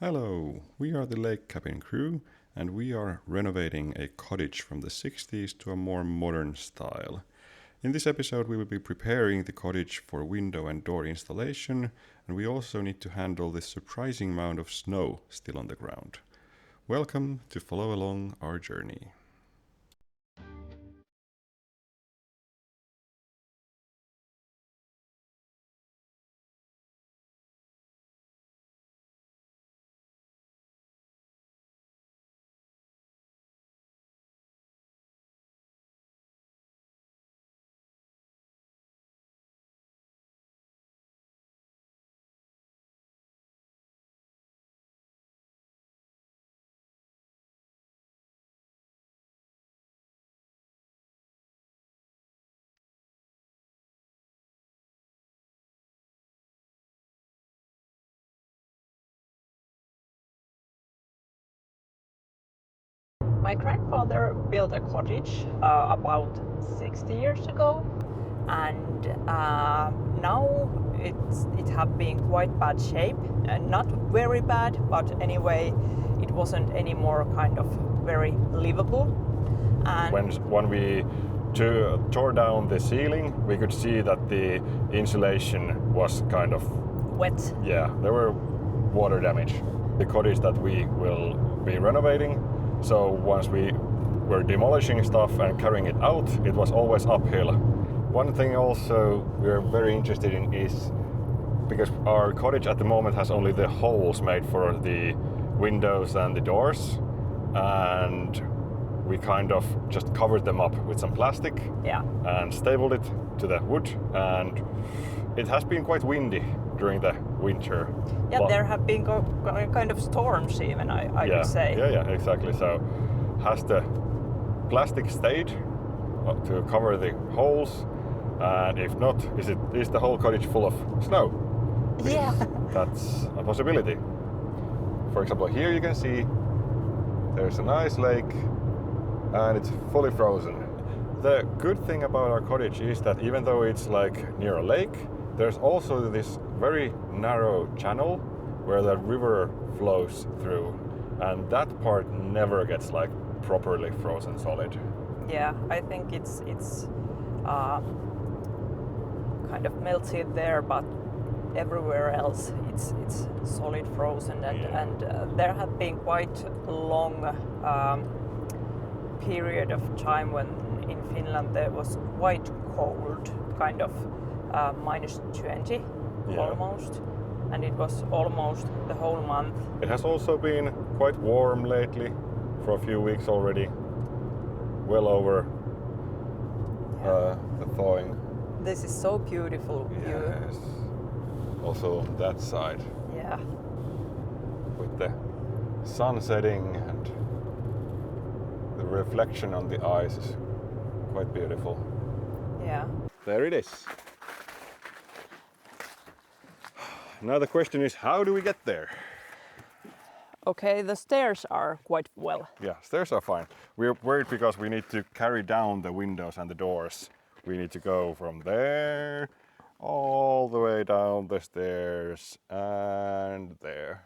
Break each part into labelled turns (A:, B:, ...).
A: Hello, we are the lake cabin crew and we are renovating a cottage from the 60s to a more modern style. In this episode we will be preparing the cottage for window and door installation, and we also need to handle this surprising amount of snow still on the ground. Welcome to follow along our journey.
B: My grandfather built a cottage about 60 years ago, and now it have been quite bad shape, and not very bad, but anyway, it wasn't anymore kind of very livable. And
A: When we tore down the ceiling, we could see that the insulation was kind of
B: wet.
A: Yeah, there were water damage. The cottage that we will be renovating, so once we were demolishing stuff and carrying it out, it was always uphill. One thing also we're very interested in is, because our cottage at the moment has only the holes made for the windows and the doors, and we kind of just covered them up with some plastic and stapled it to the wood, and it has been quite windy during the winter.
B: Yeah, but there have been kind of storms even, I could say.
A: Yeah, exactly. So has the plastic stayed to cover the holes? And if not, is the whole cottage full of snow?
B: Yeah.
A: That's a possibility. For example, here you can see there's a nice lake and it's fully frozen. The good thing about our cottage is that even though it's like near a lake, there's also this very narrow channel where the river flows through, and that part never gets like properly frozen solid.
B: Yeah, I think it's kind of melted there, but everywhere else it's solid frozen, and there have been quite long period of time when in Finland there was quite cold, kind of -20 almost, and it was almost the whole month.
A: It has also been quite warm lately for a few weeks already, well over the thawing.
B: This is so beautiful view.
A: Yes. Also on that side.
B: Yeah.
A: With the sun setting and the reflection on the ice is quite beautiful.
B: Yeah.
A: There it is. Now the question is, how do we get there?
B: Okay, the stairs are quite well.
A: Yeah, stairs are fine. We're worried because we need to carry down the windows and the doors. We need to go from there all the way down the stairs and there.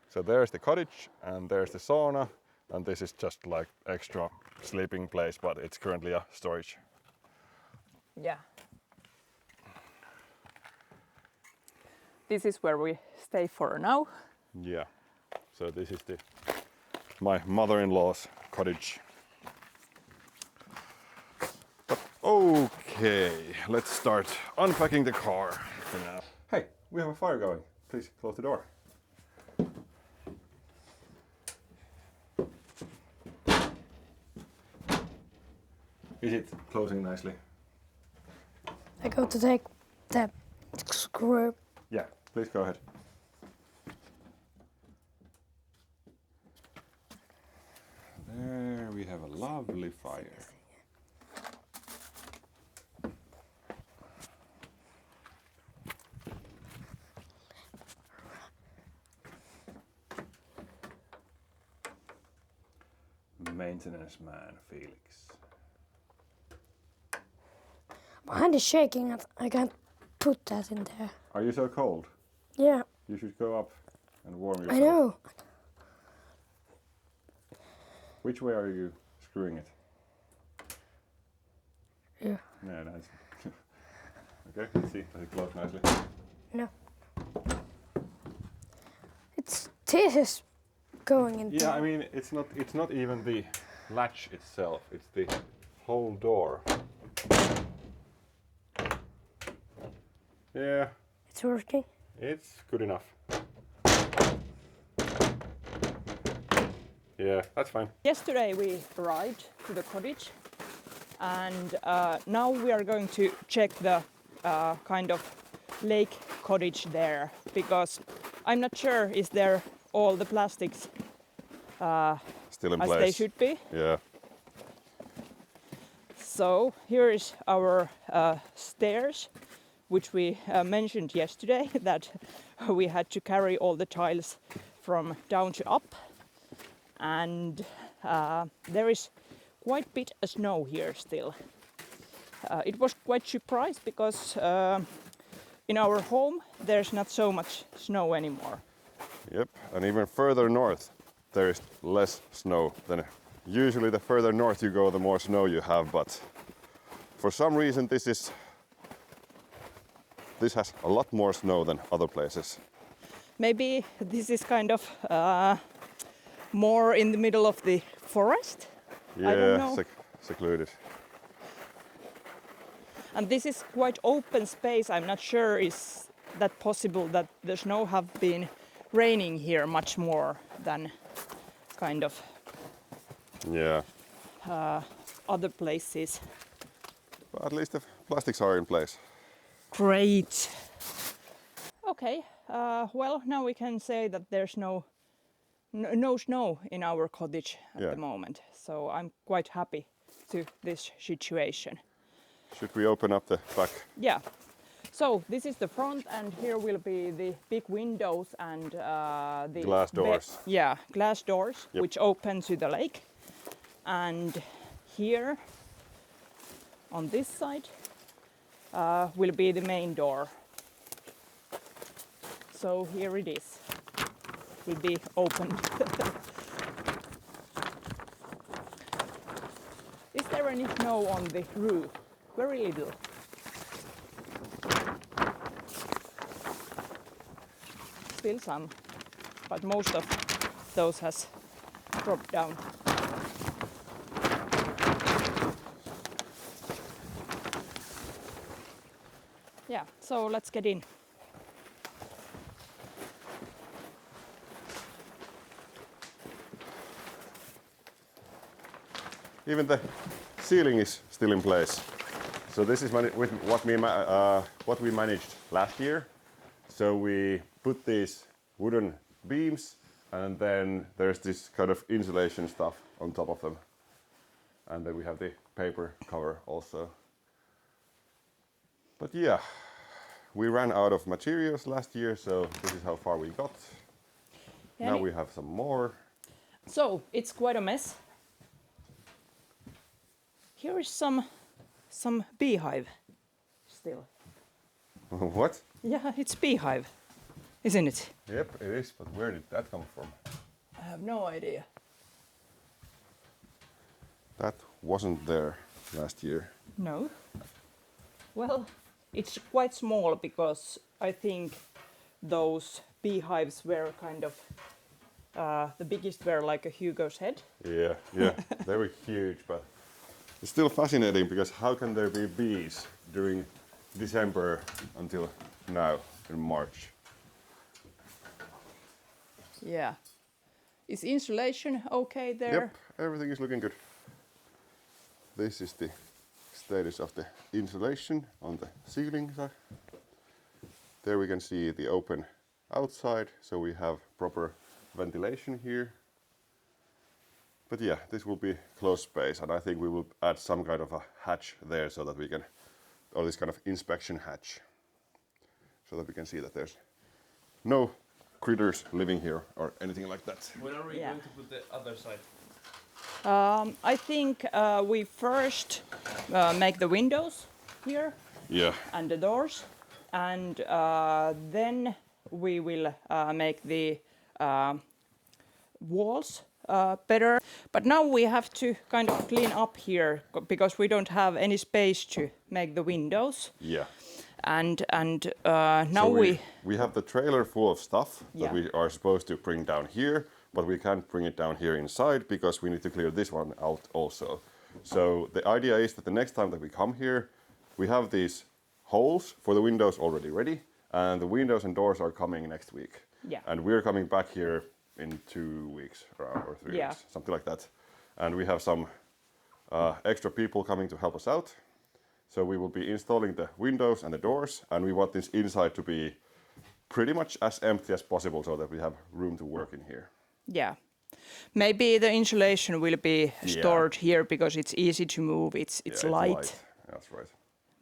A: So there's the cottage and there's the sauna, and this is just like extra sleeping place, but it's currently a storage.
B: Yeah. This is where we stay for now.
A: Yeah. So this is my mother-in-law's cottage. But okay, let's start unpacking the car for now. Hey, we have a fire going. Please close the door. Is it closing nicely?
C: I go to take the screw.
A: Yeah, please go ahead. There we have a lovely fire. Maintenance man Felix.
C: My hand is shaking. I can't put that in there.
A: Are you so cold?
C: Yeah.
A: You should go up and warm yourself.
C: I know.
A: Which way are you screwing it?
C: Yeah.
A: Yeah, nice. Okay, let's see. Does it close nicely?
C: No. This is going in
A: Yeah,
C: there.
A: I mean, it's not even the latch itself, it's the whole door. Yeah,
C: It's working.
A: it's good enough. Yeah, that's fine.
B: Yesterday we arrived to the cottage, and now we are going to check the kind of lake cottage there, because I'm not sure is there all the plastics
A: Still in
B: as
A: place.
B: they should be.
A: Yeah.
B: So here is our stairs, which we mentioned yesterday that we had to carry all the tiles from down to up, and there is quite a bit of snow here still. It was quite surprised because in our home there's not so much snow anymore.
A: Yep, and even further north there is less snow than usually. The further north you go, the more snow you have, but for some reason this has a lot more snow than other places.
B: Maybe this is kind of more in the middle of the forest.
A: Yeah,
B: I don't know.
A: Secluded.
B: And this is quite open space. I'm not sure is that possible that the snow have been raining here much more than kind of
A: Yeah,
B: other places.
A: but at least the plastics are in place.
B: Great. Okay, well now we can say that there's no snow in our cottage at
A: Yeah.
B: the moment. So I'm quite happy to this situation.
A: Should we open up the back?
B: Yeah. So this is the front, and here will be the big windows and the
A: Glass doors.
B: glass doors,
A: Yep.
B: which open to the lake. And here, on this side, will be the main door. So here it is. Will be opened. Is there any snow on the roof? Very little. Still some, but most of those has dropped down. Yeah, so let's get in.
A: Even the ceiling is still in place. So this is with what we managed last year. So we put these wooden beams, and then there's this kind of insulation stuff on top of them. And then we have the paper cover also. But yeah, we ran out of materials last year, so this is how far we got.
B: Yeah,
A: Now we have some more.
B: So it's quite a mess. Here is some beehive still.
A: What?
B: Yeah, it's beehive, isn't it?
A: Yep, it is, but where did that come from?
B: I have no idea.
A: That wasn't there last year.
B: No. Well, it's quite small because I think those beehives were kind of the biggest were like a Hugo's head.
A: Yeah, they were huge, but it's still fascinating because how can there be bees during December until now in March?
B: Yeah. Is insulation okay there?
A: Yep, everything is looking good. This is the status of the insulation on the ceiling side. There we can see the open outside, so we have proper ventilation here. But yeah, this will be closed space, and I think we will add some kind of a hatch there so that we can, or this kind of inspection hatch, so that we can see that there's no critters living here or anything like that.
D: When are we
B: Yeah.
D: going to put the other side?
B: I think we first make the windows here
A: Yeah,
B: and the doors, and then we will make the walls better. But now we have to kind of clean up here because we don't have any space to make the windows.
A: Yeah.
B: And now
A: So we have the trailer full of stuff
B: Yeah.
A: that we are supposed to bring down here, but we can't bring it down here inside because we need to clear this one out also. So the idea is that the next time that we come here, we have these holes for the windows already ready, and the windows and doors are coming next week.
B: Yeah.
A: And we're coming back here in 2 weeks around, or 3
B: Yeah.
A: weeks, something like that. And we have some extra people coming to help us out. So we will be installing the windows and the doors, and we want this inside to be pretty much as empty as possible so that we have room to work in here.
B: Yeah. Maybe the insulation will be
A: Yeah.
B: stored here because it's easy to move. It's
A: Yeah, it's
B: light.
A: That's right.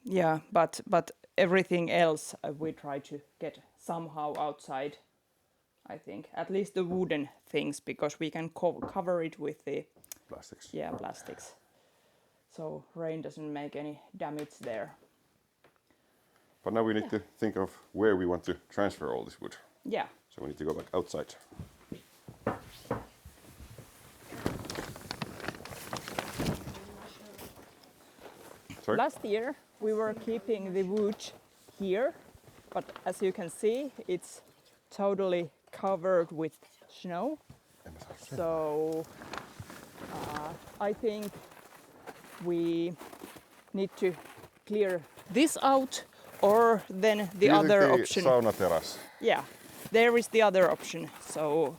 B: Yeah, but everything else we try to get somehow outside. I think at least the wooden things because we can cover it with the
A: Plastics.
B: plastics. So rain doesn't make any damage there.
A: But now we need to think of where we want to transfer all this wood.
B: Yeah.
A: So we need to go back outside. Sorry?
B: Last year we were keeping the wood here, but as you can see, it's totally covered with snow. So I think we need to clear this out, or then the other option.
A: Sauna terrace.
B: Yeah, there is the other option. So,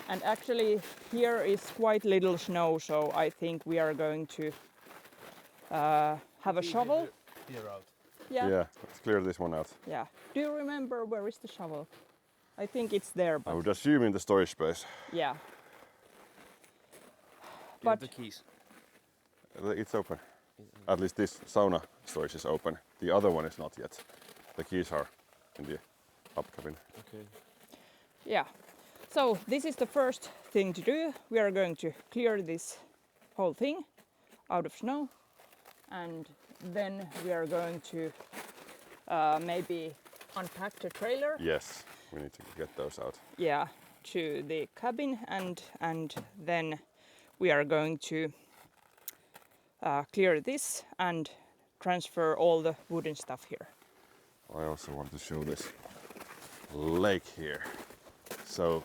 B: and actually here is quite little snow, so I think we are going to have a shovel.
D: Clear out.
B: Yeah.
A: Yeah, let's clear this one out.
B: Yeah. Do you remember where is the shovel? I think it's there,
A: I
B: but
A: would assume in the storage space.
B: yeah.
D: But
B: But
D: the keys.
A: It's open. At least this sauna storage is open. The other one is not yet. The keys are in the up cabin.
D: Okay.
B: yeah. So this is the first thing to do. We are going to clear this whole thing out of snow, and then we are going to maybe unpack the trailer.
A: Yes, we need to get those out.
B: Yeah, to the cabin, and then we are going to clear this and transfer all the wooden stuff here.
A: I also want to show this lake here. So,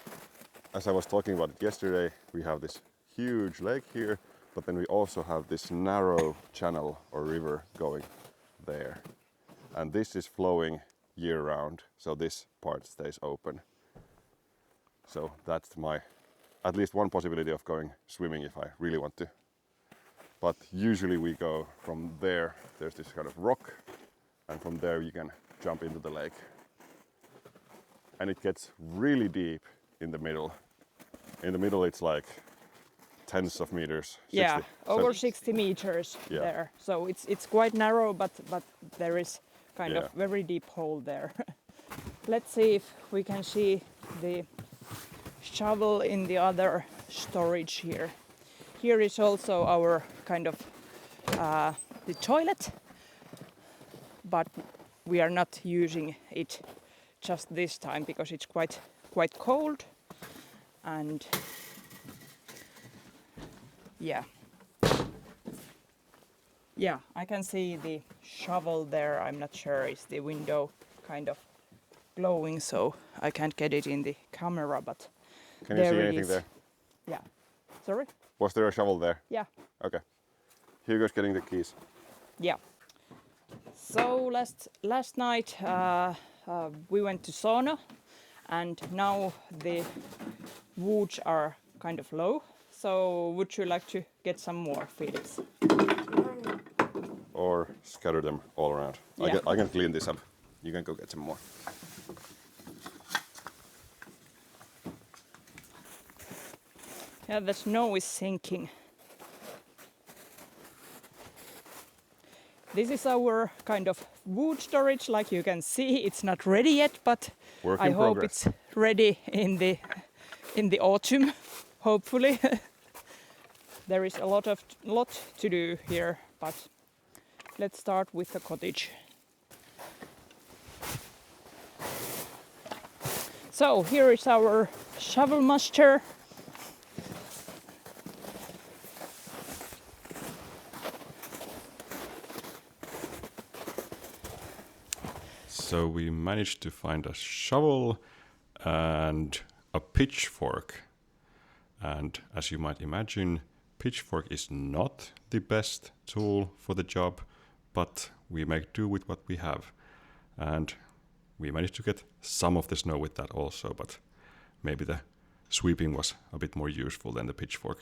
A: as I was talking about it yesterday, we have this huge lake here, but then we also have this narrow channel or river going there. And this is flowing year round, so this part stays open. So that's at least one possibility of going swimming if I really want to. But usually we go from there, there's this kind of rock, and from there you can jump into the lake. And it gets really deep in the middle. In the middle it's like tens of meters.
B: Yeah,
A: 60,
B: over
A: 70.
B: 60 meters
A: Yeah.
B: there. So it's quite narrow, but there is kind
A: Yeah.
B: of very deep hole there. Let's see if we can see the shovel in the other storage here. Here is also our kind of the toilet, but we are not using it just this time because it's quite cold, and yeah, I can see the shovel there. I'm not sure, is the window kind of glowing, so I can't get it in the camera, but
A: Can you
B: there
A: see
B: it
A: anything
B: is.
A: there?
B: Yeah. Sorry?
A: Was there a shovel there?
B: Yeah.
A: Okay. Hugo's getting the keys.
B: Yeah. So last night we went to sauna, and now the woods are kind of low. So would you like to get some more, Felix?
A: Or scatter them all around.
B: Yeah.
A: I can clean this up. You can go get some more.
B: Yeah, the snow is sinking. This is our kind of wood storage. Like you can see, it's not ready yet, but
A: Work
B: I
A: in
B: hope
A: progress.
B: it's ready in the autumn, hopefully. There is a lot to do here, but let's start with the cottage. So here is our shovel master.
A: So we managed to find a shovel and a pitchfork. And as you might imagine, pitchfork is not the best tool for the job, but we make do with what we have. And we managed to get some of the snow with that also, but maybe the sweeping was a bit more useful than the pitchfork.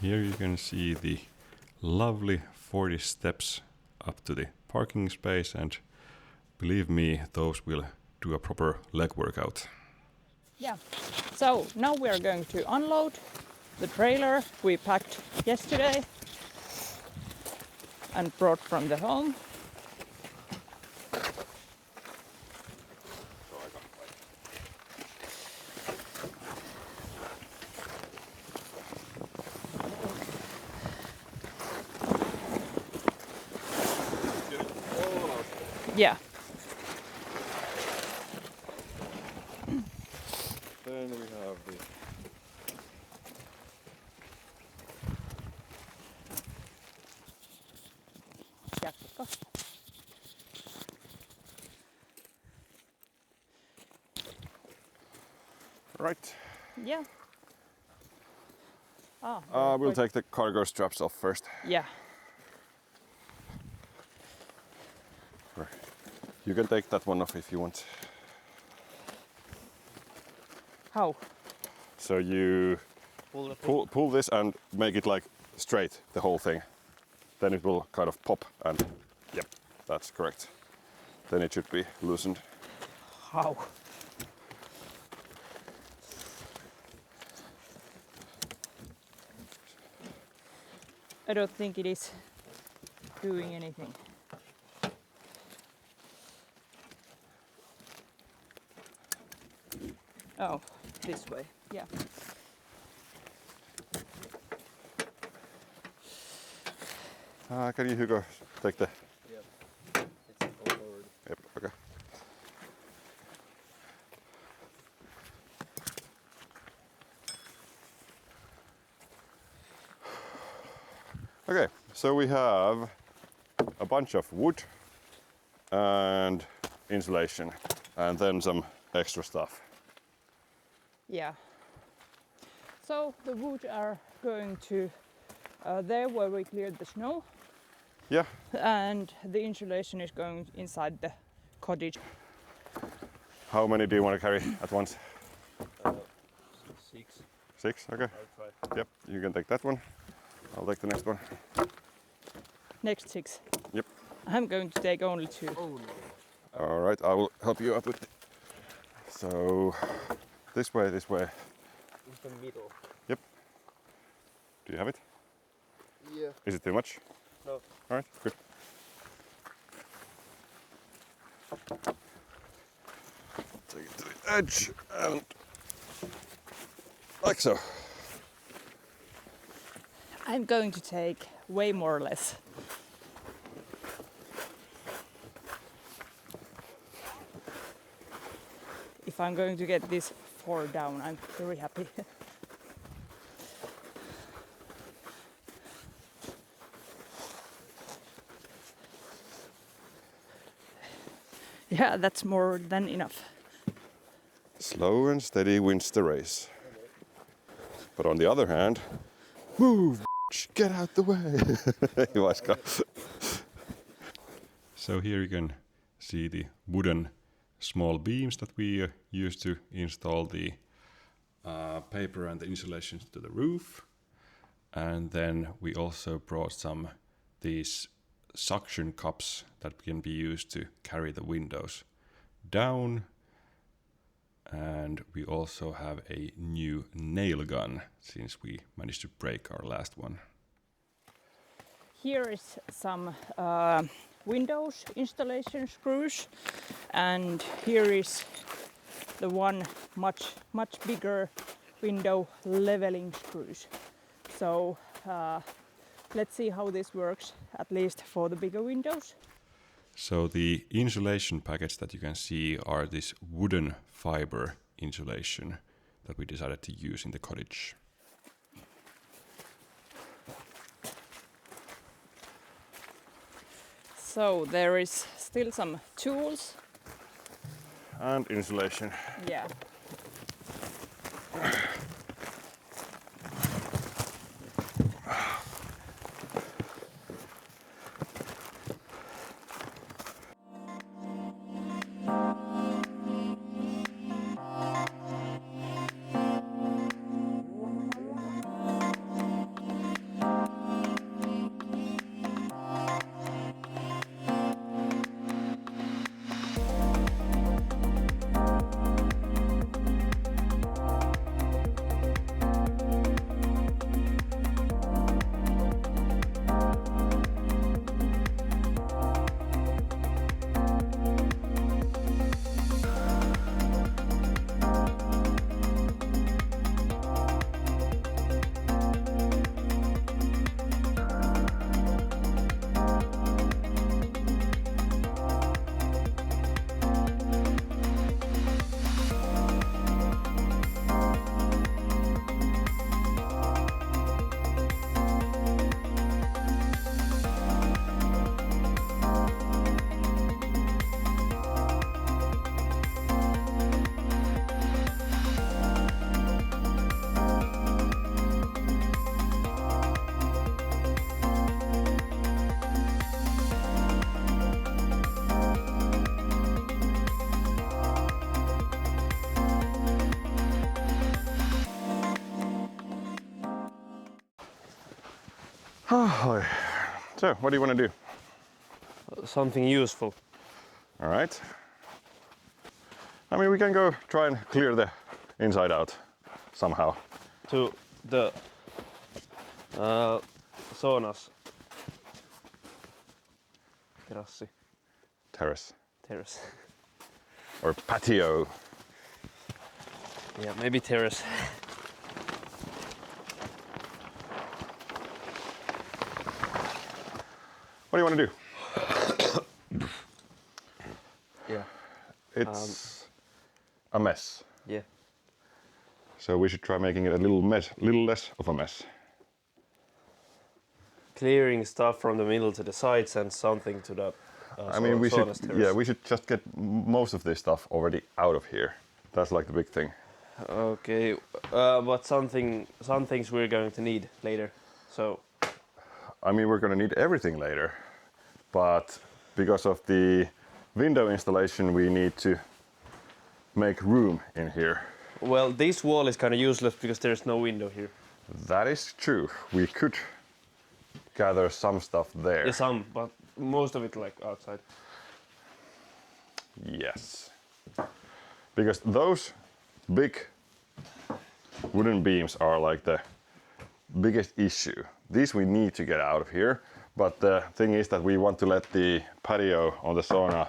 A: Here you can see the lovely 40 steps up to the parking space, and believe me, those will do a proper leg workout.
B: Yeah, so now we are going to unload the trailer we packed yesterday and brought from the home. Yeah.
A: Then we have the
B: Jakko.
A: right.
B: Yeah.
A: We'll take the cargo straps off first.
B: Yeah.
A: You can take that one off if you want.
B: How?
A: So you pull this and make it like straight, the whole thing. Then it will kind of pop and yep, that's correct. Then it should be loosened.
B: How? I don't think it is doing anything. Oh, this way, yeah.
A: Can you, Hugo, take the...
D: Yep, it's all forward.
A: Yep, okay. Okay, so we have a bunch of wood and insulation and then some extra stuff.
B: Yeah. So the wood are going to there where we cleared the snow,
A: Yeah,
B: and the insulation is going inside the cottage.
A: how many do you want to carry at once?
D: 6.
A: 6, okay.
D: I'll try.
A: Yep, you can take that one. I'll take the next one.
B: Next 6.
A: Yep.
B: I'm going to take only 2.
D: Oh no.
A: All right, I will help you out with. So, this way, this way.
D: In the middle.
A: Yep. Do you have it?
D: Yeah.
A: Is it too much?
D: No.
A: All right, good. Take it to the edge and like so.
B: I'm going to take way more or less. If I'm going to get this 4 down, I'm very happy. Yeah, that's more than enough.
A: Slow and steady wins the race. But on the other hand, move, get out the way. So here you can see the wooden small beams that we use to install the paper and the insulation to the roof. And then we also brought some these suction cups that can be used to carry the windows down. And we also have a new nail gun since we managed to break our last one.
B: Here is some windows installation screws, and here is the one much bigger window leveling screws. So let's see how this works, at least for the bigger windows.
A: So the insulation packets that you can see are this wooden fiber insulation that we decided to use in the cottage.
B: So there is still some tools.
A: And insulation.
B: Yeah.
A: Oh, so, what do you want to do?
D: Something useful.
A: All right. I mean, we can go try and clear the inside out somehow.
D: To the saunas.
A: Terrace.
D: Terrace.
A: Or patio.
D: Yeah, maybe terrace.
A: What do you want to do?
D: Yeah.
A: It's a mess.
D: Yeah.
A: So we should try making it a little less of a mess.
D: Clearing stuff from the middle to the sides and something to the
A: I mean, we should,
D: saunas terrace.
A: yeah, we should just get most of this stuff already out of here. That's like the big thing.
D: Okay, but some things we're going to need later. So
A: I mean, we're going to need everything later, but because of the window installation, we need to make room in here.
D: well, this wall is kind of useless because there's no window here.
A: That is true. We could gather some stuff there.
D: Yeah, some, but most of it like outside.
A: Yes. Because those big wooden beams are like the biggest issue. These we need to get out of here, but the thing is that we want to let the patio on the sauna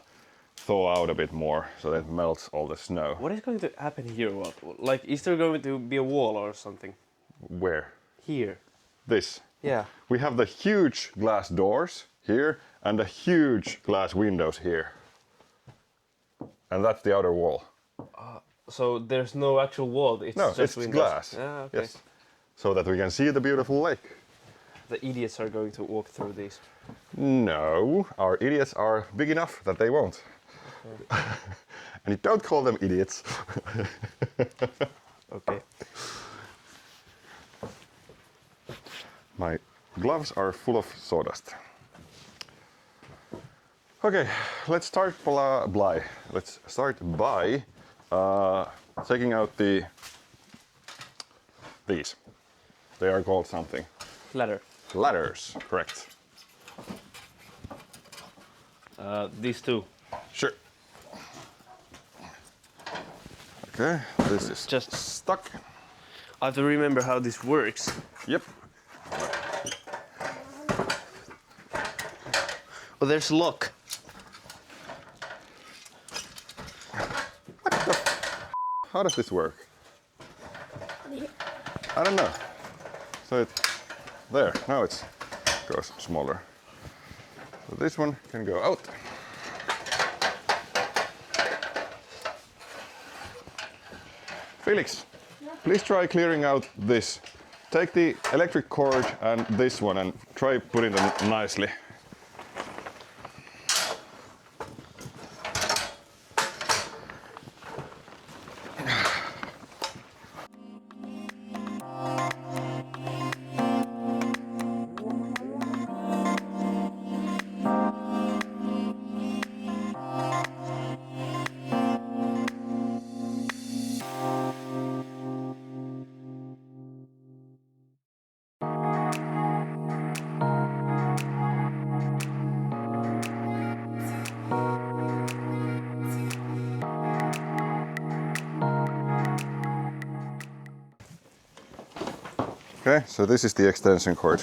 A: thaw out a bit more so that it melts all the snow.
D: What is going to happen here? What? Like, is there going to be a wall or something?
A: Where?
D: Here.
A: This.
D: Yeah.
A: We have the huge glass doors here and the huge glass windows here. And that's the outer wall.
D: So there's no actual wall. It's
A: No,
D: just
A: it's
D: windows.
A: glass.
D: Ah, okay.
A: Yes. So that we can see the beautiful lake.
D: The idiots are going to walk through these.
A: No, our idiots are big enough that they won't. Okay. And you don't call them idiots.
D: Okay.
A: My gloves are full of sawdust. Okay, let's start Let's start by taking out these. They are called something.
D: Ladder.
A: Ladders, correct.
D: These two.
A: Sure. Okay, this is
D: Just-
A: stuck.
D: I have to remember how this works.
A: Yep.
D: Oh, there's lock.
A: How does this work? I don't know. So there, now it goes smaller. So this one can go out. Felix, please try clearing out this. Take the electric cord and this one and try putting them nicely. Okay, so this is the extension cord.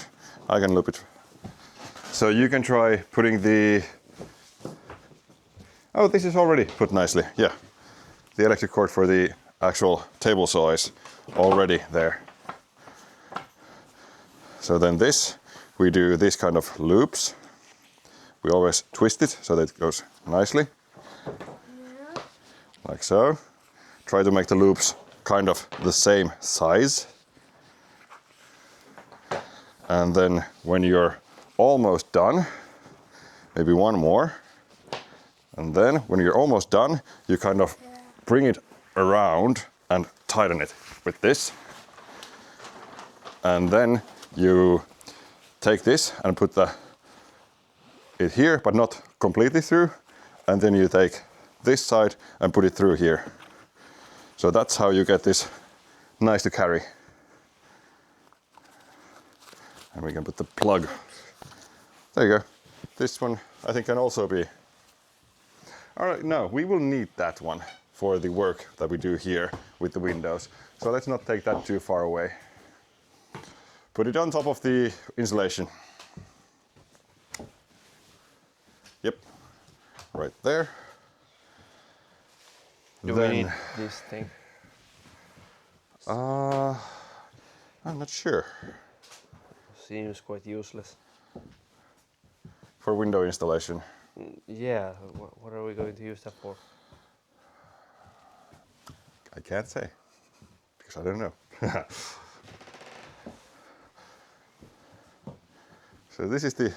A: I can loop it. So you can try putting the... Oh, this is already put nicely, yeah. The electric cord for the actual table saw is already there. So then this, we do this kind of loops. We always twist it so that it goes nicely. Yeah. Like so. Try to make the loops kind of the same size. And then when you're almost done, maybe one more. And then when you're almost done, you kind of bring it around and tighten it with this. And then you take this and put it here, but not completely through. And then you take this side and put it through here. So that's how you get this nice to carry. And we can put the plug. There you go. This one I think can also be... Alright, no, we will need that one for the work that we do here with the windows. So let's not take that too far away. Put it on top of the insulation. Yep, right there.
D: Do we need this thing?
A: I'm not sure.
D: Seems quite useless.
A: For window installation?
D: Yeah, what are we going to use that for?
A: I can't say, because I don't know. So this is the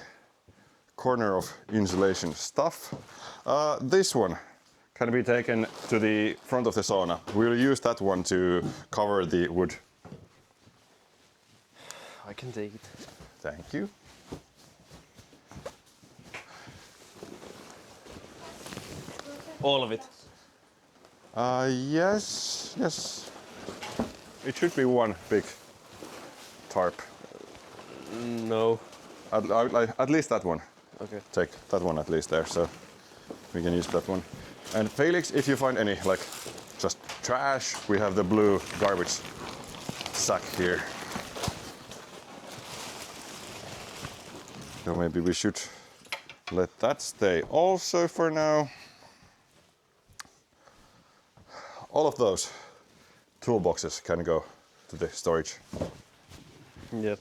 A: corner of insulation stuff. This one can be taken to the front of the sauna. We'll use that one to cover the wood.
D: I can take it.
A: Thank you.
D: All of it?
A: Yes. It should be one big tarp.
D: No.
A: At least that one.
D: Okay.
A: Take that one at least there, so we can use that one. And Felix, if you find any like just trash, we have the blue garbage sack here. So maybe we should let that stay also for now. All of those toolboxes can go to the storage.
D: Yep.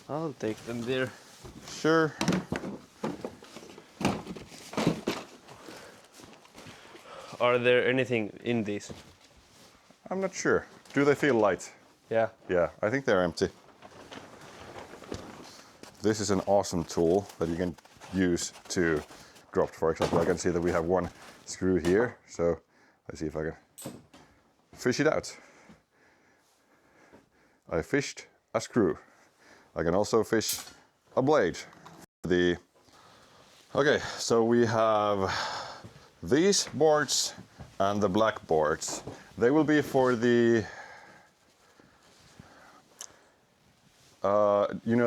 D: I'll take them there.
A: Sure.
D: Are there anything in these?
A: I'm not sure. Do they feel light?
D: Yeah.
A: Yeah, I think they're empty. This is an awesome tool that you can use to drop. For example, I can see that we have one screw here, so let's see if I can fish it out. I fished a screw. I can also fish a blade. Okay, so we have these boards and the black boards. They will be for the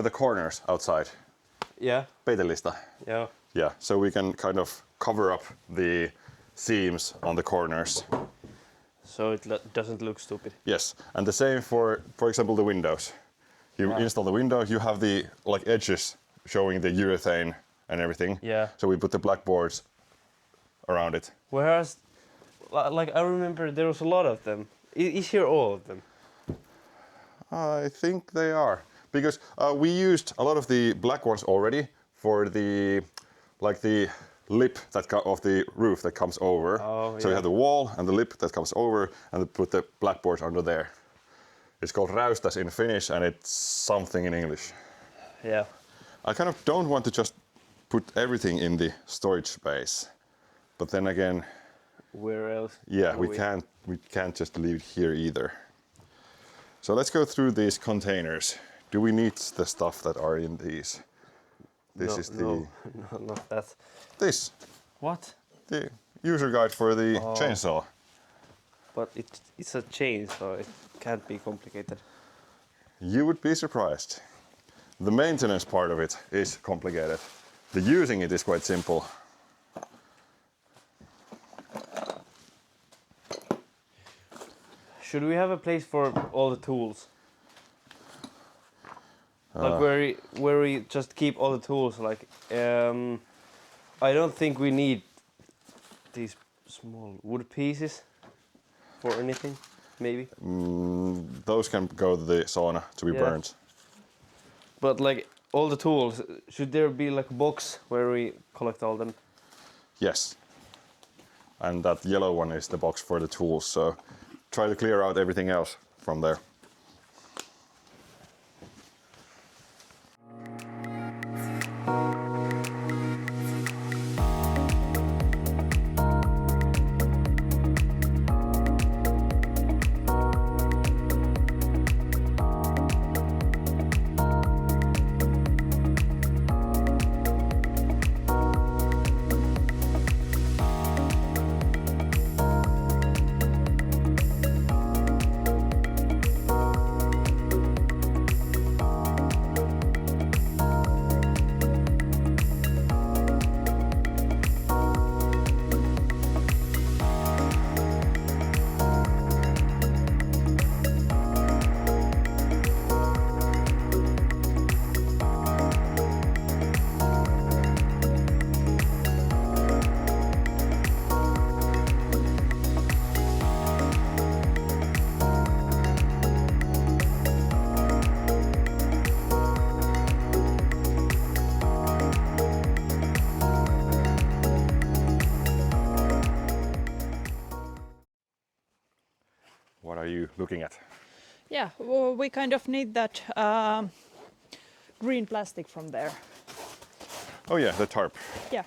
A: the corners outside.
D: Yeah.
A: Peitelistä.
D: Yeah.
A: Yeah, so we can kind of cover up the seams on the corners.
D: So it doesn't look stupid.
A: Yes, and the same for example, the windows. You install the window, you have the edges showing the urethane and everything.
D: Yeah.
A: So we put the blackboards around it.
D: Whereas, like I remember there was a lot of them. Is here all of them?
A: I think they are, because we used a lot of the black ones already for the lip of the roof that comes over.
D: Oh,
A: So we
D: yeah.
A: have the wall and the lip that comes over, and we put the blackboards under there. It's called räystös in Finnish, and it's something in English.
D: Yeah.
A: I kind of don't want to just put everything in the storage space, but then again,
D: Where else?
A: yeah,
D: would
A: we can't just leave it here either. So let's go through these containers. Do we need the stuff that are in these? This is the
D: no, not that.
A: this
D: What?
A: the user guide for the chainsaw.
D: But it's a chain, so it can't be complicated.
A: You would be surprised. The maintenance part of it is complicated. The using it is quite simple.
D: Should we have a place for all the tools? Like where we just keep all the tools. Like I don't think we need these small wood pieces for anything. Maybe.
A: Those can go to the sauna to be
D: Yeah.
A: burned.
D: But like all the tools, should there be like a box where we collect all them?
A: Yes. And that yellow one is the box for the tools, so try to clear out everything else from there. What are you looking at?
B: Yeah, well, we kind of need that green plastic from there.
A: Oh yeah, the tarp.
B: Yeah.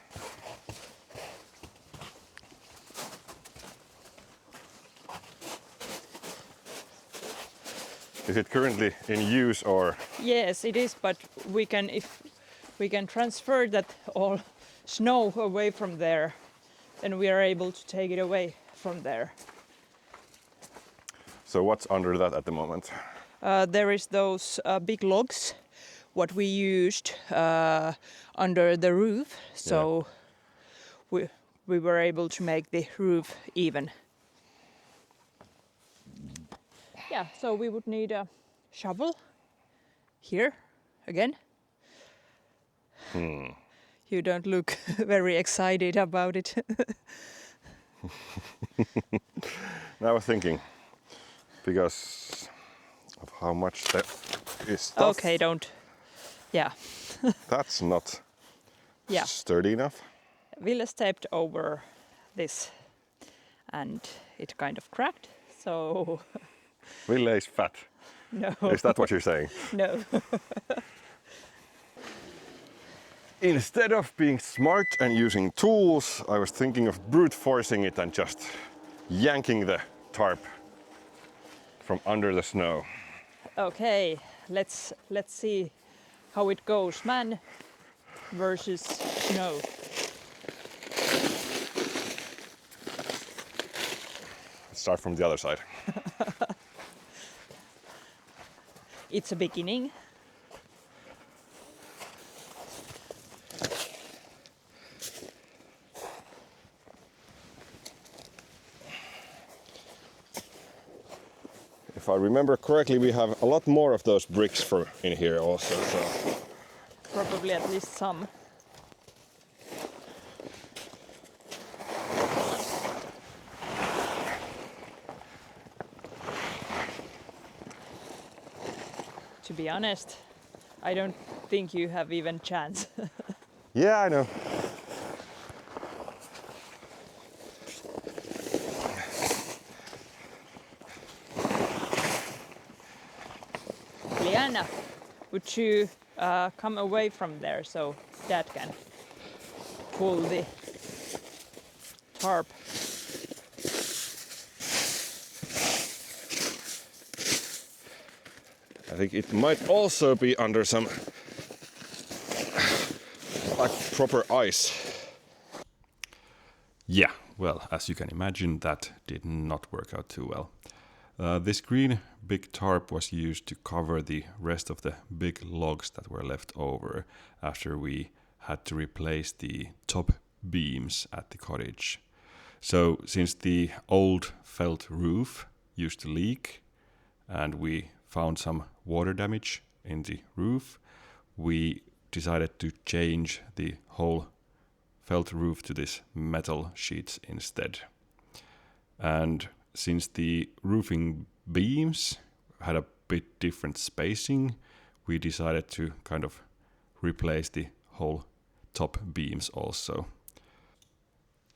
A: Is it currently in use or?
B: Yes, it is, but we can, if we can transfer that all snow away from there, then we are able to take it away from there.
A: So what's under that at the moment?
B: There is those big logs, what we used under the roof, so we were able to make the roof even. Yeah, so we would need a shovel here again. You don't look very excited about it.
A: Now I was thinking, because of how much that is stuff.
B: Okay, don't. Yeah.
A: That's not
B: Yeah.
A: sturdy enough.
B: Ville stepped over this and it kind of cracked, so
A: Ville is fat.
B: no.
A: Is that what you're saying?
B: No.
A: Instead of being smart and using tools, I was thinking of brute forcing it and just yanking the tarp from under the snow.
B: Okay, let's see how it goes. Man versus snow.
A: Let's start from the other side.
B: It's a beginning.
A: If I remember correctly, we have a lot more of those bricks in here also. So
B: Probably at least some. to be honest, I don't think you have even chance.
A: Yeah, I know.
B: Liana, would you come away from there so Dad can pull the tarp?
A: I think it might also be under some like proper ice. Yeah, well, as you can imagine, that did not work out too well. This green big tarp was used to cover the rest of the big logs that were left over after we had to replace the top beams at the cottage. So since the old felt roof used to leak and we found some water damage in the roof, we decided to change the whole felt roof to this metal sheets instead. And since the roofing beams had a bit different spacing, we decided to kind of replace the whole top beams also.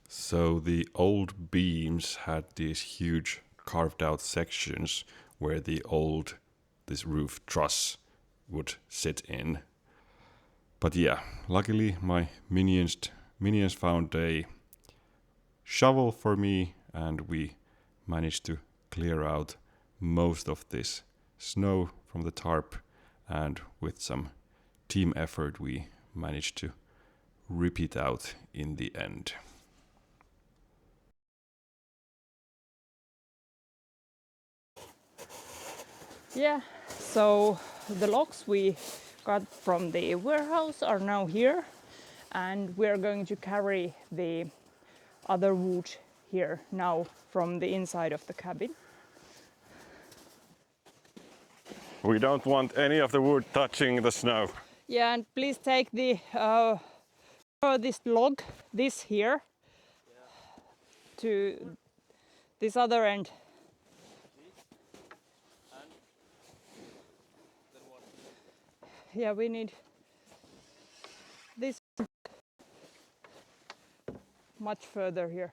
A: So the old beams had these huge carved out sections where this roof truss would sit in. But yeah, luckily my minions found a shovel for me and we managed to clear out most of this snow from the tarp, and with some team effort we managed to rip it out in the end.
B: Yeah, so the logs we got from the warehouse are now here, and we're going to carry the other wood here now from the inside of the cabin.
A: We don't want any of the wood touching the snow.
B: Yeah, and please take the this log, this here, to this other end. Yeah, we need this much further here.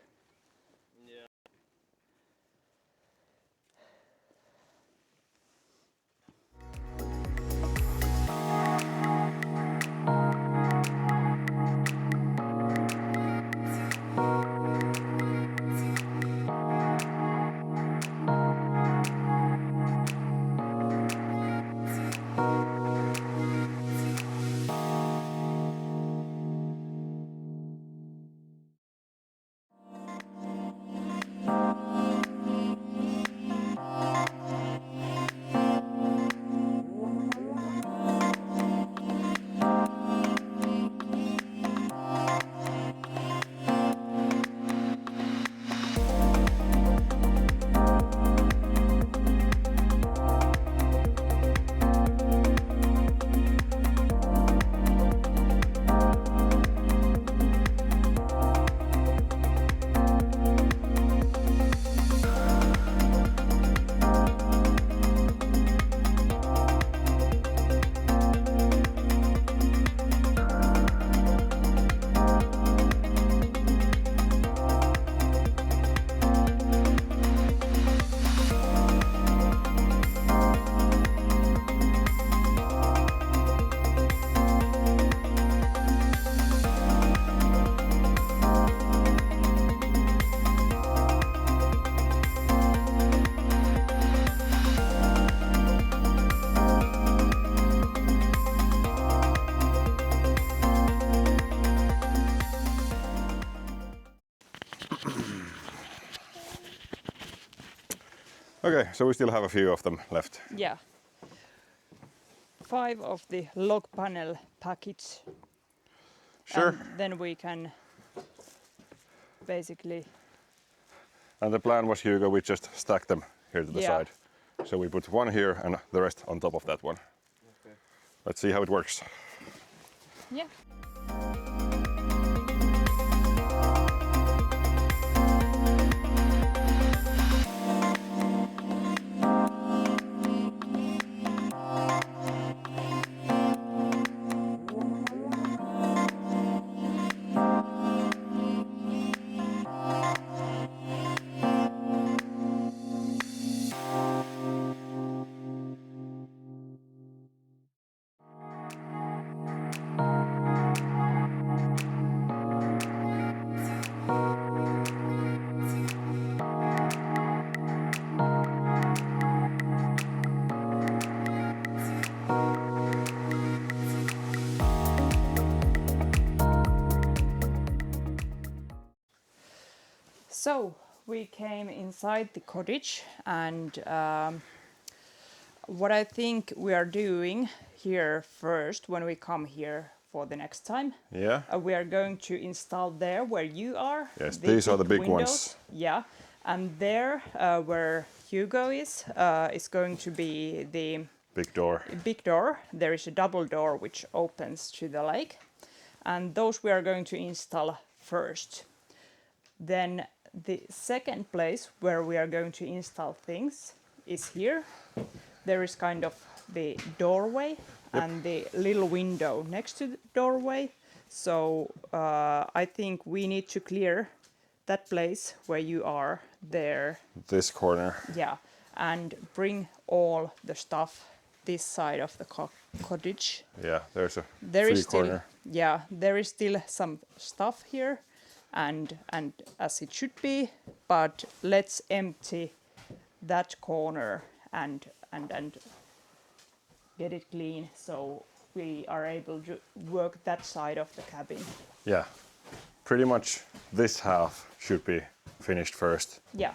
A: Okay, so we still have a few of them left.
B: Yeah. 5 of the log panel package.
A: Sure.
B: And then we can basically.
A: And the plan was, Hugo, we just stack them here to the side. So we put one here and the rest on top of that one. Okay. Let's see how it works.
B: Yeah. So we came inside the cottage, and what I think we are doing here first when we come here for the next time,
A: Yeah.
B: we are going to install there where you are.
A: Yes, these are the big
B: windows.
A: ones.
B: Yeah, and there where Hugo is going to be the
A: Big door.
B: big door. There is a double door which opens to the lake, and those we are going to install first. Then the second place where we are going to install things is here. There is kind of the doorway and the little window next to the doorway. So I think we need to clear that place where you are there.
A: This corner.
B: Yeah, and bring all the stuff this side of the cottage.
A: Yeah, there's a
B: There
A: free
B: is still,
A: corner.
B: yeah, there is still some stuff here, and as it should be. But let's empty that corner and get it clean so we are able to work that side of the cabin.
A: Yeah, pretty much this half should be finished first.
B: Yeah,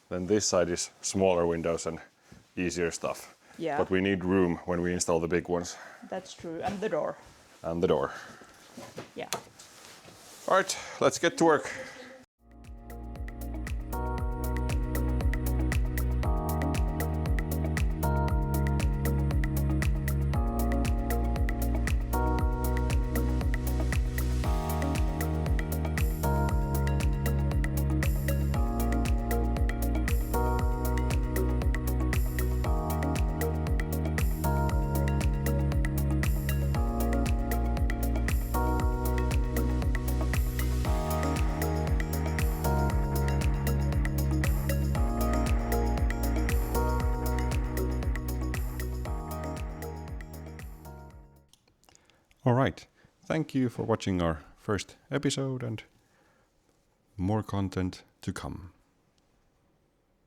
A: Then this side is smaller windows and easier stuff.
B: yeah,
A: But we need room when we install the big ones.
B: that's true. And the door.
A: And the door.
B: Yeah.
A: All right, let's get to work. All right. Thank you for watching our first episode, and more content to come.